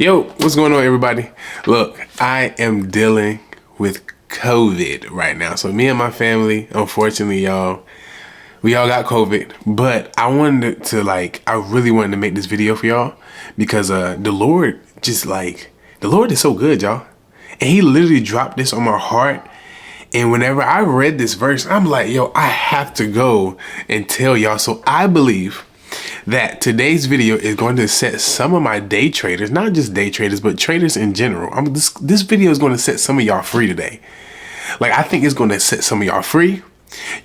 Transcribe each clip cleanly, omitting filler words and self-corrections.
Yo, what's going on, everybody? Look, I am dealing with COVID right now. So me and my family, unfortunately, we all got COVID. But I wanted to I really wanted to make this video for y'all because the Lord is so good, y'all. And he literally dropped this on my heart. And whenever I read this verse, I'm like, yo, I have to go and tell y'all. So I believe that today's video is going to set some of my day traders, not just day traders, but traders in general. This video is going to set some of y'all free today. I think it's going to set some of y'all free.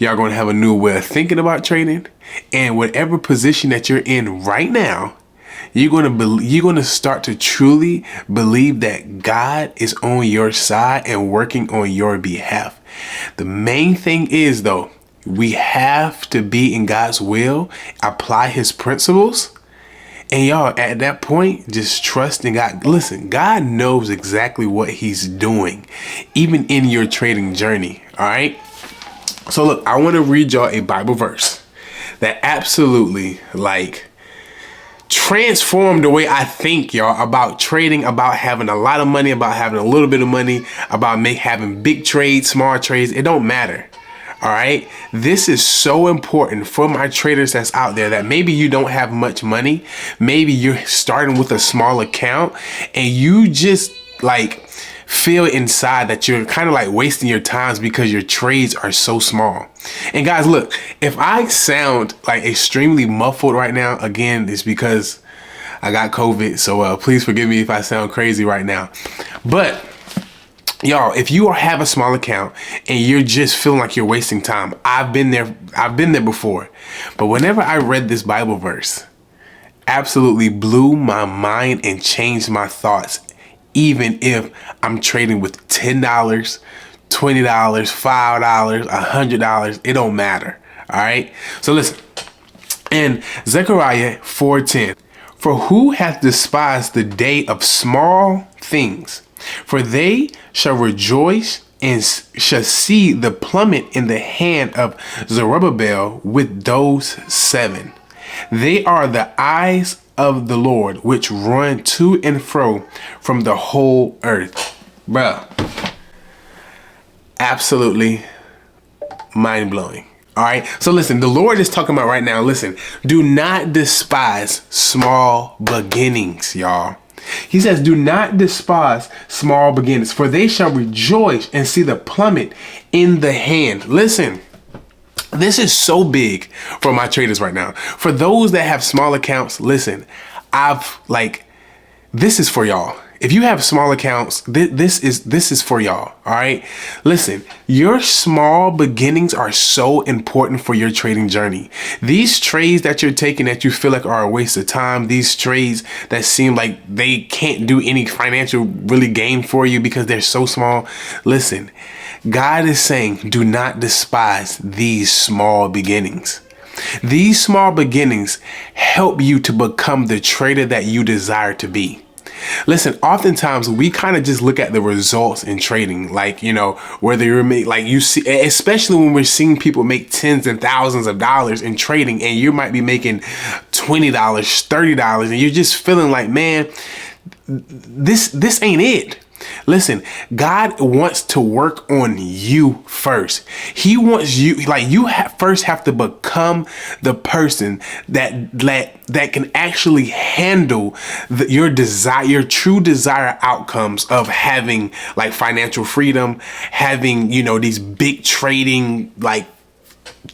Y'all going to have a new way of thinking about trading, and whatever position that you're in right now, you're going to start to truly believe that God is on your side and working on your behalf. The main thing is, though, we have to be in God's will, apply his principles, and y'all, at that point, just trust in God. Listen, God knows exactly what he's doing, even in your trading journey, all right? So look, I want to read y'all a Bible verse that absolutely, transformed the way I think, y'all, about trading, about having a lot of money, about having a little bit of money, about having big trades, small trades. It don't matter. All right. This is so important for my traders that's out there that maybe you don't have much money. Maybe you're starting with a small account and you just feel inside that you're kind of wasting your times because your trades are so small. And guys, look, if I sound extremely muffled right now, again, it's because I got COVID. So please forgive me if I sound crazy right now. But y'all, if you have a small account and you're just feeling like you're wasting time, I've been there before. But whenever I read this Bible verse, absolutely blew my mind and changed my thoughts. Even if I'm trading with $10, $20, $5, $100, it don't matter. All right. So listen, in Zechariah 4:10, for who hath despised the day of small things? For they shall rejoice and shall see the plummet in the hand of Zerubbabel with those 7. They are the eyes of the Lord, which run to and fro from the whole earth. Bruh. Absolutely mind-blowing. All right. So listen, the Lord is talking about right now. Listen, do not despise small beginnings, y'all. He says, do not despise small beginnings, for they shall rejoice and see the plummet in the hand. Listen, this is so big for my traders right now. For those that have small accounts, listen, this is for y'all. If you have small accounts, this is for y'all. All right. Listen, your small beginnings are so important for your trading journey. These trades that you're taking that you feel like are a waste of time, these trades that seem like they can't do any financial really gain for you because they're so small. Listen, God is saying, do not despise these small beginnings. These small beginnings help you to become the trader that you desire to be. Listen, oftentimes we kind of just look at the results in trading, whether you're you see, especially when we're seeing people make tens and thousands of dollars in trading, and you might be making $20, $30, and you're just feeling like, man, this ain't it. Listen, God wants to work on you first. He wants you, first have to become the person that can actually handle your true desire outcomes of having financial freedom, having, these big trading,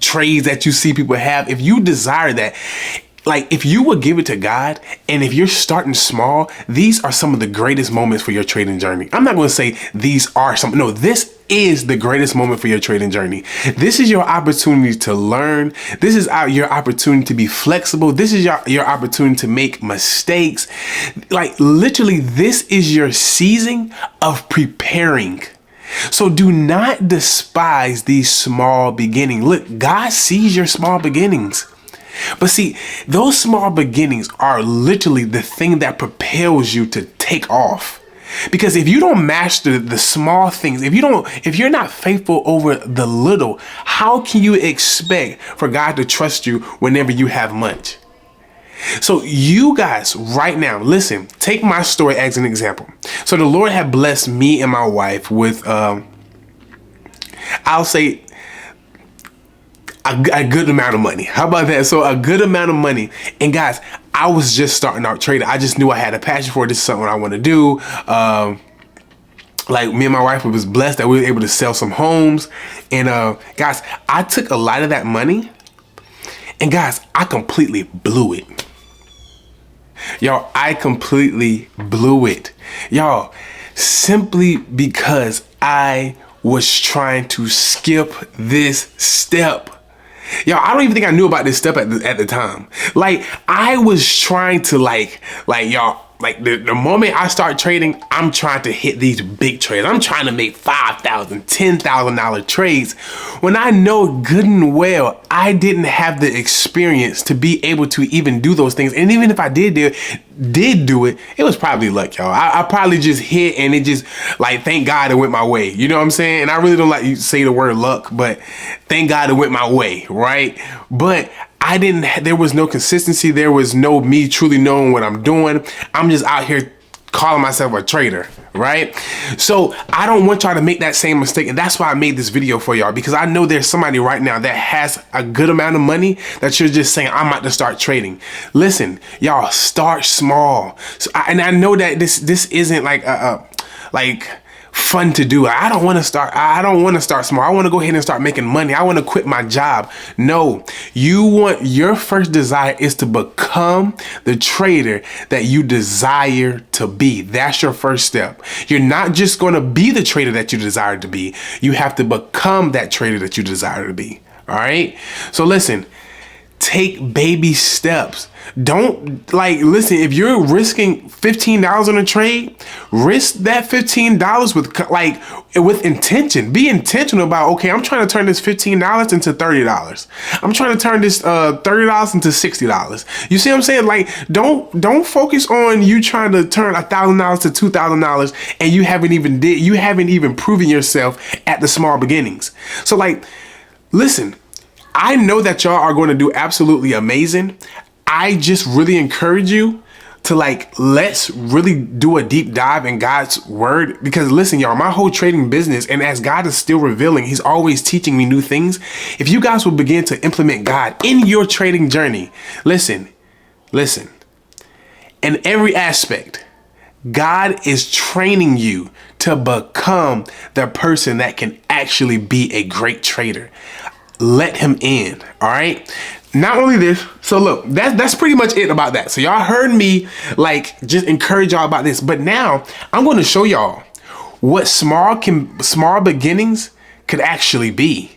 trades that you see people have. If you desire that, if you would give it to God, and if you're starting small, these are some of the greatest moments for your trading journey. I'm not going to say these are some. No, this is the greatest moment for your trading journey. This is your opportunity to learn. This is your opportunity to be flexible. This is your opportunity to make mistakes. Literally, this is your season of preparing. So do not despise these small beginnings. Look, God sees your small beginnings. But see, those small beginnings are literally the thing that propels you to take off. Because if you don't master the small things, if you're not faithful over the little, how can you expect for God to trust you whenever you have much? So you guys right now, listen, take my story as an example. So the Lord had blessed me and my wife with, I'll say a good amount of money. How about that? So a good amount of money. And guys, I was just starting out trading. I just knew I had a passion for it. This is something I want to do. Like me and my wife was blessed that we were able to sell some homes. And guys, I took a lot of that money and guys, I completely blew it. Y'all, I completely blew it. Y'all, simply because I was trying to skip this step. Y'all, I don't even think I knew about this step at the time. Like, I was trying to y'all, like the moment I start trading, I'm trying to hit these big trades. I'm trying to make $5,000, $10,000 trades when I know good and well I didn't have the experience to be able to even do those things. And even if I did do it, it was probably luck, y'all. I probably just hit and it just like, thank God it went my way. You know what I'm saying? And I really don't like to say the word luck, but thank God it went my way, right? But there was no consistency. There was no me truly knowing what I'm doing. I'm just out here calling myself a trader, right? So I don't want y'all to make that same mistake. And that's why I made this video for y'all, because I know there's somebody right now that has a good amount of money that you're just saying, I'm about to start trading. Listen, y'all, start small. And I know that this isn't like fun to do. I don't want to start small. I want to go ahead and start making money. I want to quit my job. No, your first desire is to become the trader that you desire to be. That's your first step. You're not just going to be the trader that you desire to be. You have to become that trader that you desire to be. All right. So listen, take baby steps. Don't listen, if you're risking $15 on a trade, risk that $15 with intention. Be intentional about, okay, I'm trying to turn this $15 into $30. I'm trying to turn this $30 into $60. You see what I'm saying? Like, don't focus on you trying to turn $1,000 to $2,000 and you haven't even proven yourself at the small beginnings. So listen, I know that y'all are going to do absolutely amazing. I just really encourage you to let's really do a deep dive in God's word, because listen, y'all, my whole trading business, and as God is still revealing, he's always teaching me new things. If you guys will begin to implement God in your trading journey, listen, in every aspect, God is training you to become the person that can actually be a great trader. Let him in. All right. Not only this, so look, that's pretty much it about that. So y'all heard me just encourage y'all about this, but now I'm going to show y'all what small beginnings could actually be,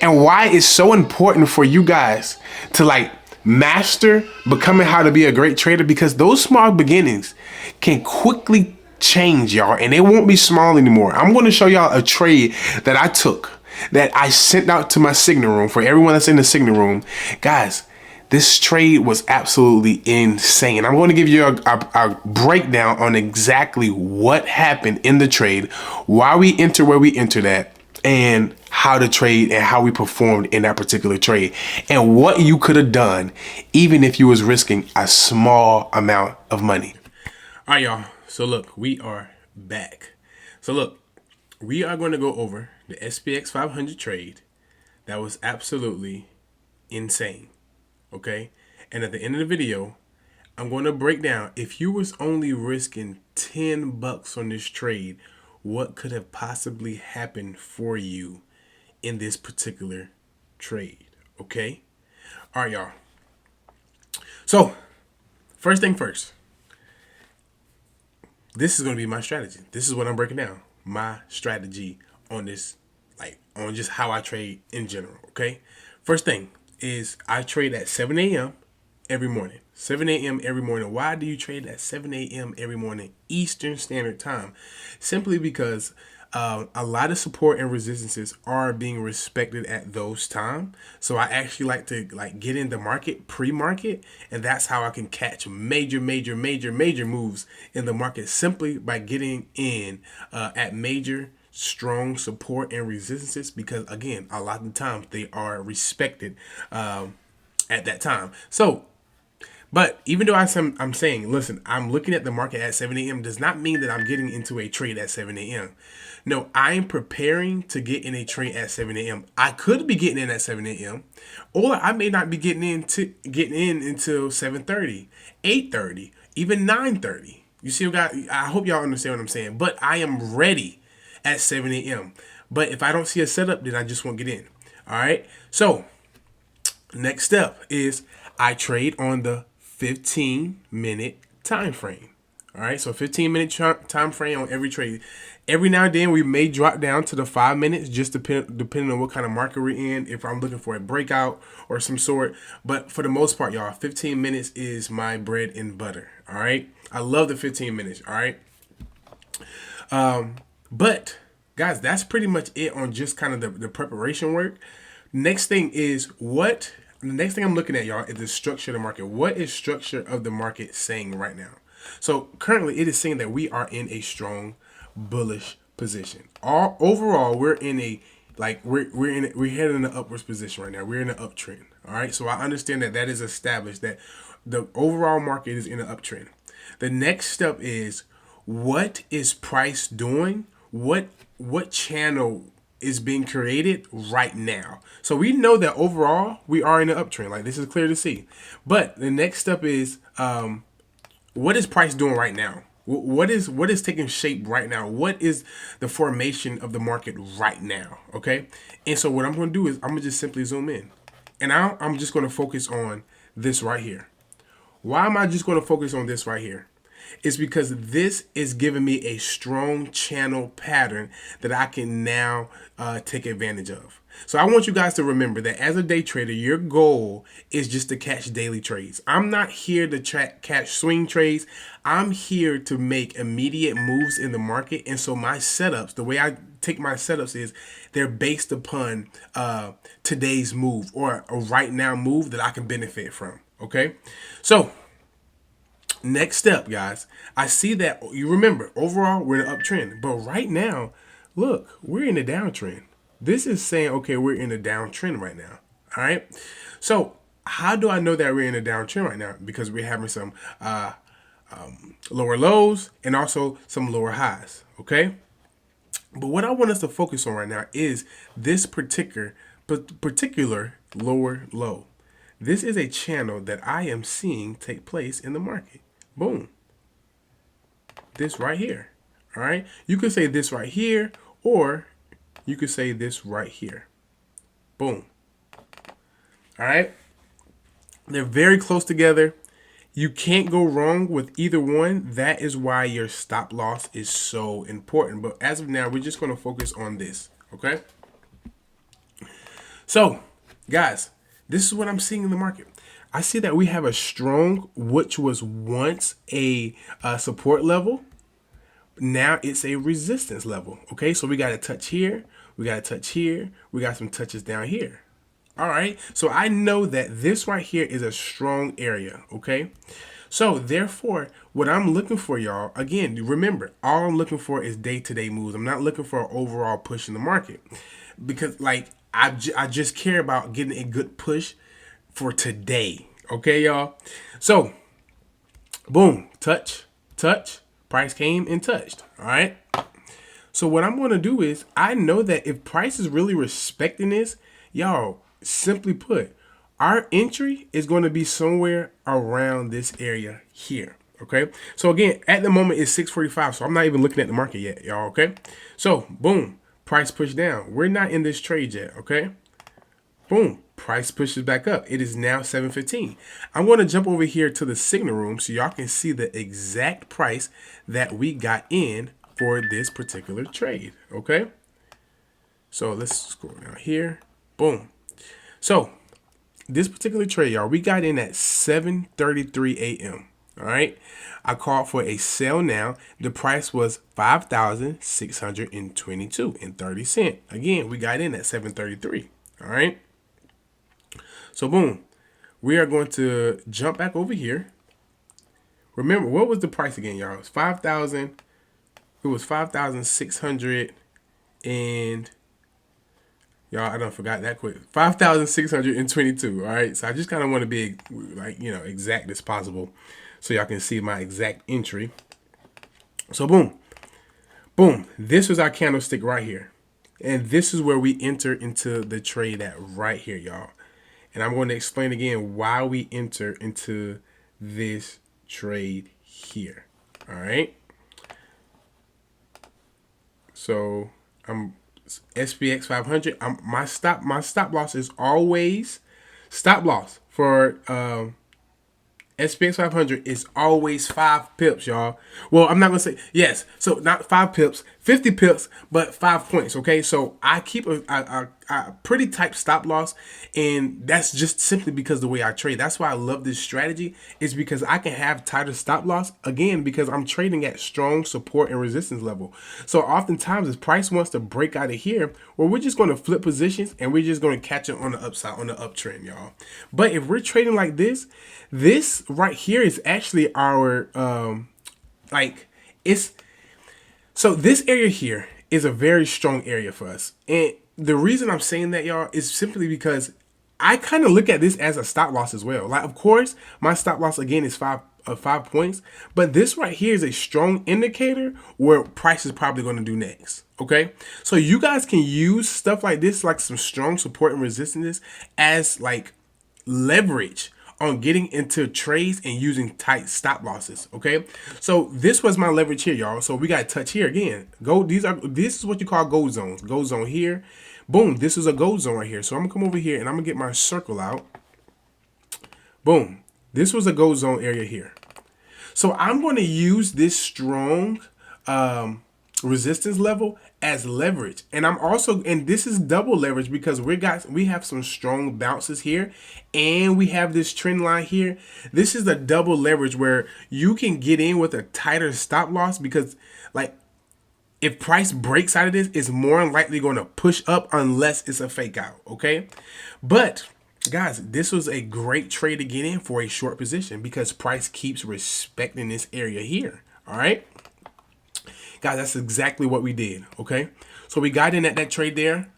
and why it's so important for you guys to master becoming how to be a great trader, because those small beginnings can quickly change, y'all, and they won't be small anymore. I'm going to show y'all a trade that I took, that I sent out to my signal room. For everyone that's in the signal room, guys, this trade was absolutely insane. I'm going to give you a breakdown on exactly what happened in the trade, why we enter where we entered at, and how to trade and how we performed in that particular trade, and what you could have done even if you was risking a small amount of money. All right, y'all. So look, we are back. So look, we are going to go over the SPX 500 trade that was absolutely insane, okay? And at the end of the video, I'm going to break down, if you was only risking $10 on this trade, what could have possibly happened for you in this particular trade, okay? All right, y'all. So, first thing first, this is going to be my strategy. This is what I'm breaking down. My strategy on this, on just how I trade in general, okay? First thing is I trade at 7 a.m. every morning. 7 a.m. every morning. Why do you trade at 7 a.m. every morning Eastern Standard Time? Simply because a lot of support and resistances are being respected at those times. So I actually like to get in the market, pre-market, and that's how I can catch major moves in the market, simply by getting in at major strong support and resistances, because again, a lot of the times they are respected at that time. So But even though I'm saying, listen, I'm looking at the market at 7 a.m. does not mean that I'm getting into a trade at 7 a.m. No, I am preparing to get in a trade at 7 a.m. I could be getting in at 7 a.m. or I may not be getting in until 7:30, 8:30, even 9:30. You see, I hope y'all understand what I'm saying. But I am ready at 7 a.m. But if I don't see a setup, then I just won't get in. All right. So next step is I trade on the 15-minute time frame. All right, so 15-minute time frame on every trade. Every now and then we may drop down to the 5 minutes, just depending on what kind of market we're in. If I'm looking for a breakout or some sort, but for the most part, y'all, 15 minutes is my bread and butter. All right, I love the 15 minutes. All right, but guys, that's pretty much it on just kind of the preparation work. Next thing is what the next thing I'm looking at, y'all, is the structure of the market. What is structure of the market saying right now? So currently it is saying that we are in a strong bullish position. All overall, we're in a we're heading in an upwards position right now. We're in an uptrend. All right. So I understand that that is established that the overall market is in an uptrend. The next step is what is price doing? What channel is being created right now? So we know that overall we are in an uptrend. Like this is clear to see. But the next step is what is price doing right now? What is taking shape right now? What is the formation of the market right now? Okay, and so what I'm going to do is I'm going to just simply zoom in, and I'm just going to focus on this right here. Why am I just going to focus on this right here? It's because this is giving me a strong channel pattern that I can now take advantage of. So I want you guys to remember that as a day trader, your goal is just to catch daily trades. I'm not here to catch swing trades. I'm here to make immediate moves in the market. And so my setups, the way I take my setups is they're based upon today's move or a right now move that I can benefit from. Okay, so next step, guys. I see that you remember overall we're in an uptrend, but right now, look, we're in a downtrend. This is saying, okay, we're in a downtrend right now. All right. So how do I know that we're in a downtrend right now? Because we're having some lower lows and also some lower highs. Okay. But what I want us to focus on right now is this particular lower low. This is a channel that I am seeing take place in the market. Boom. This right here. All right. You could say this right here, or you could say this right here. Boom. All right. They're very close together. You can't go wrong with either one. That is why your stop loss is so important. But as of now, we're just going to focus on this. Okay. So, guys, this is what I'm seeing in the market. I see that we have a strong, which was once a support level. Now it's a resistance level. Okay, so we got a touch here. We got a touch here. We got some touches down here. All right, so I know that this right here is a strong area. Okay, so therefore, what I'm looking for, y'all, again, remember, all I'm looking for is day-to-day moves. I'm not looking for an overall push in the market because, like, I just care about getting a good push for today. Okay, y'all. So, boom, touch, price came and touched. All right. So what I'm going to do is I know that if price is really respecting this, y'all, simply put, our entry is going to be somewhere around this area here. Okay. So again, at the moment it's 6:45. So I'm not even looking at the market yet, y'all. Okay. So boom, price pushed down. We're not in this trade yet. Okay. Boom, price pushes back up. It is now 7:15. I'm going to jump over here to the signal room so y'all can see the exact price that we got in for this particular trade. Okay. So let's scroll down here. Boom. So this particular trade, y'all, we got in at 7:33 a.m. All right. I called for a sell now. The price was $5,622.30. Again, we got in at 7:33. All right. So boom, we are going to jump back over here. Remember, what was the price again, y'all? It was 5,000. It was 5,600 and Y'all, I don't forgot that quick. 5,622. All right. So I just kind of want to be like, exact as possible so y'all can see my exact entry. So boom, boom. This was our candlestick right here. And this is where we enter into the trade at right here, y'all. And I'm going to explain again why we enter into this trade here. All right. So I'm SPX 500. My stop loss is always stop loss for SPX 500 is always 5 pips, y'all. Well, I'm not gonna say yes. So not 5 pips, 50 pips, but 5 points. Okay, so I keep a pretty tight stop loss, and that's just simply because the way I trade. That's why I love this strategy. Is because I can have tighter stop loss again because I'm trading at strong support and resistance level. So oftentimes, if price wants to break out of here, well, we're just going to flip positions and we're just going to catch it on the upside, on the uptrend, y'all. But if we're trading like this right here is actually our like it's so this area here is a very strong area for us. And the reason I'm saying that, y'all, is simply because I kind of look at this as a stop loss as well. Like, of course, my stop loss again is 5 points, but this right here is a strong indicator where price is probably going to do next. Okay, so you guys can use stuff like this, like some strong support and resistance, as like leverage on getting into trades and using tight stop losses. Okay, so this was my leverage here, y'all. So we got touch here again. This is what you call gold zones. Gold zone here. Boom, this is a gold zone right here. So I'm gonna come over here and I'm gonna get my circle out. Boom, this was a gold zone area here. So I'm going to use this strong resistance level as leverage, and I'm also, and this is double leverage because we have some strong bounces here, and we have this trend line here. This is a double leverage where you can get in with a tighter stop loss because, like, if price breaks out of this, it's more likely going to push up unless it's a fake out. Okay, but guys, this was a great trade to get in for a short position because price keeps respecting this area here. All right, guys, that's exactly what we did. Okay, so we got in at that trade there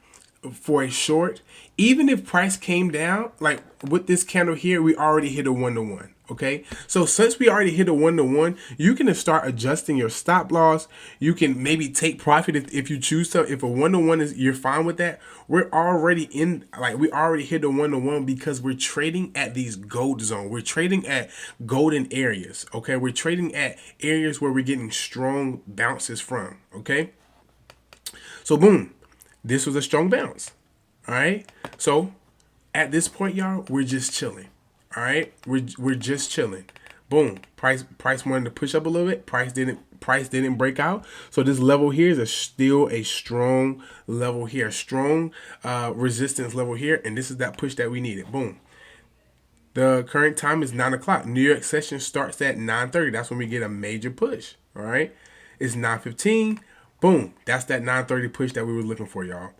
for a short. Even if price came down, like with this candle here, we already hit a 1-to-1. Okay, so since we already hit a 1-to-1, you can start adjusting your stop loss. You can maybe take profit if you choose to. If a 1-to-1 is, you're fine with that. We're already in, like, we already hit a 1-to-1 because we're trading at these gold zone. We're trading at golden areas. Okay, we're trading at areas where we're getting strong bounces from. Okay, so boom, this was a strong bounce. All right, so at this point, y'all, we're just chilling. All right, we're just chilling. Boom, price wanted to push up a little bit. Price didn't break out. So this level here is still a strong level here, strong resistance level here, and this is that push that we needed. Boom. The current time is 9 o'clock. New York session starts at 9:30. That's when we get a major push. All right, it's 9:15. Boom, that's that 9:30 push that we were looking for, y'all.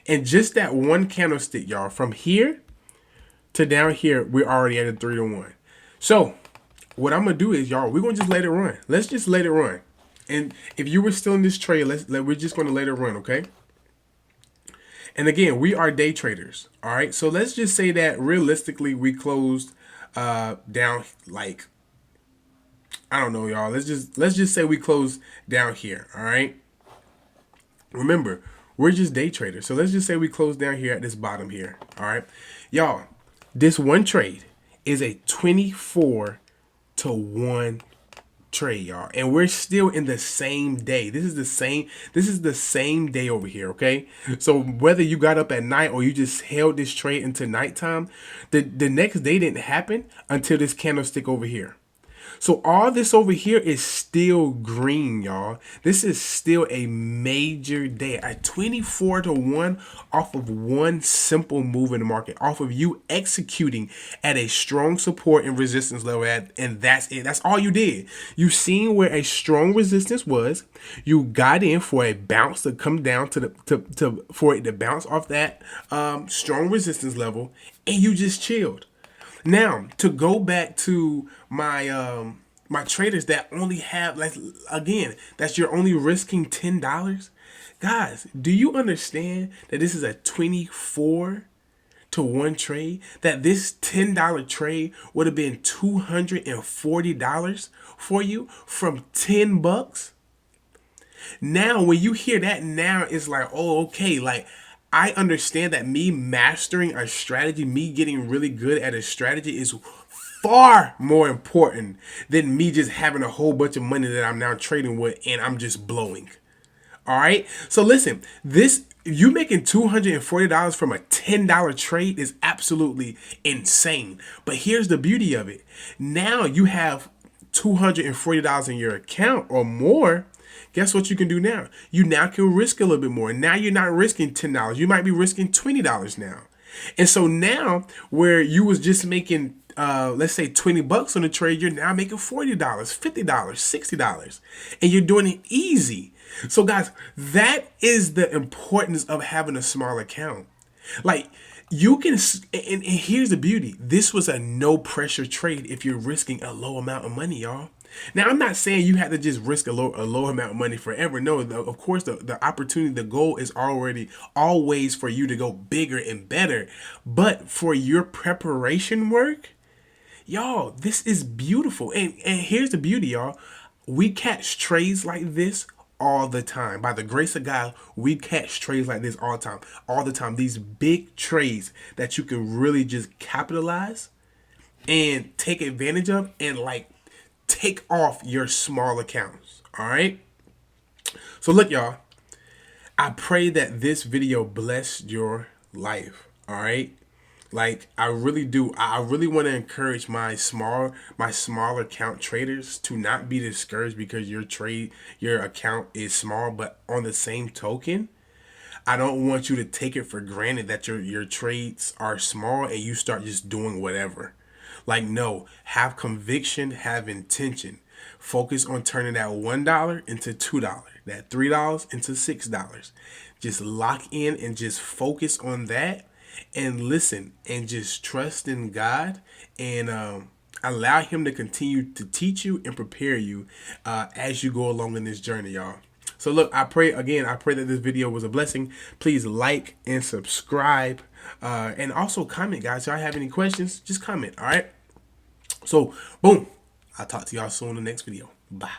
And just that one candlestick, y'all, from here to down here, we're already at a 3-to-1. So what I'm gonna do is, y'all, we're gonna just let it run. Let's just let it run. And if you were still in this trade, we're just gonna let it run, okay? And again, we are day traders, all right? So let's just say that realistically we closed down, like, I don't know, y'all. Let's just say we closed down here, all right? Remember, we're just day traders. So let's just say we close down here at this bottom here. All right. Y'all, this one trade is a 24-to-1 trade, y'all. And we're still in the same day. This is the same day over here, okay? So whether you got up at night or you just held this trade into nighttime, the next day didn't happen until this candlestick over here. So all this over here is still green, y'all. This is still a major day. A 24-to-1 off of one simple move in the market, off of you executing at a strong support and resistance level, and that's it. That's all you did. You seen where a strong resistance was. You got in for a bounce to come down for it to bounce off that strong resistance level, and you just chilled. Now, to go back to my traders that only have, like, again, that's you're only risking $10. Guys, do you understand that this is a 24 to 1 trade? That this $10 trade would have been $240 for you from 10 bucks? Now, when you hear that, now it's like, oh, okay, like I understand that me mastering a strategy, me getting really good at a strategy is far more important than me just having a whole bunch of money that I'm now trading with and I'm just blowing. All right. So listen, this you making $240 from a $10 trade is absolutely insane. But here's the beauty of it. Now you have $240 in your account or more. Guess what you can do now? You now can risk a little bit more. Now you're not risking $10. You might be risking $20 now. And so now where you was just making let's say 20 bucks on the trade, you're now making $40, $50, $60. And you're doing it easy. So guys, that is the importance of having a small account. Like you can, and here's the beauty. This was a no pressure trade if you're risking a low amount of money, y'all. Now, I'm not saying you have to just risk a low amount of money forever. No, of course, the opportunity, the goal is already always for you to go bigger and better. But for your preparation work, y'all, this is beautiful. And here's the beauty, y'all. We catch trades like this all the time. By the grace of God, we catch trades like this all the time. All the time. These big trades that you can really just capitalize and take advantage of and like take off your small accounts. All right. So look, y'all, I pray that this video blessed your life. All right. Like I really do. I really want to encourage my smaller account traders to not be discouraged because your account is small. But on the same token, I don't want you to take it for granted that your trades are small and you start just doing whatever. Like no, have conviction, have intention. Focus on turning that $1 into $2, that $3 into $6. Just lock in and just focus on that and listen and just trust in God and allow Him to continue to teach you and prepare you as you go along in this journey, y'all. So look, I pray that this video was a blessing. Please like and subscribe and also comment, guys. If y'all have any questions, just comment. All right. So boom, I'll talk to y'all soon in the next video. Bye.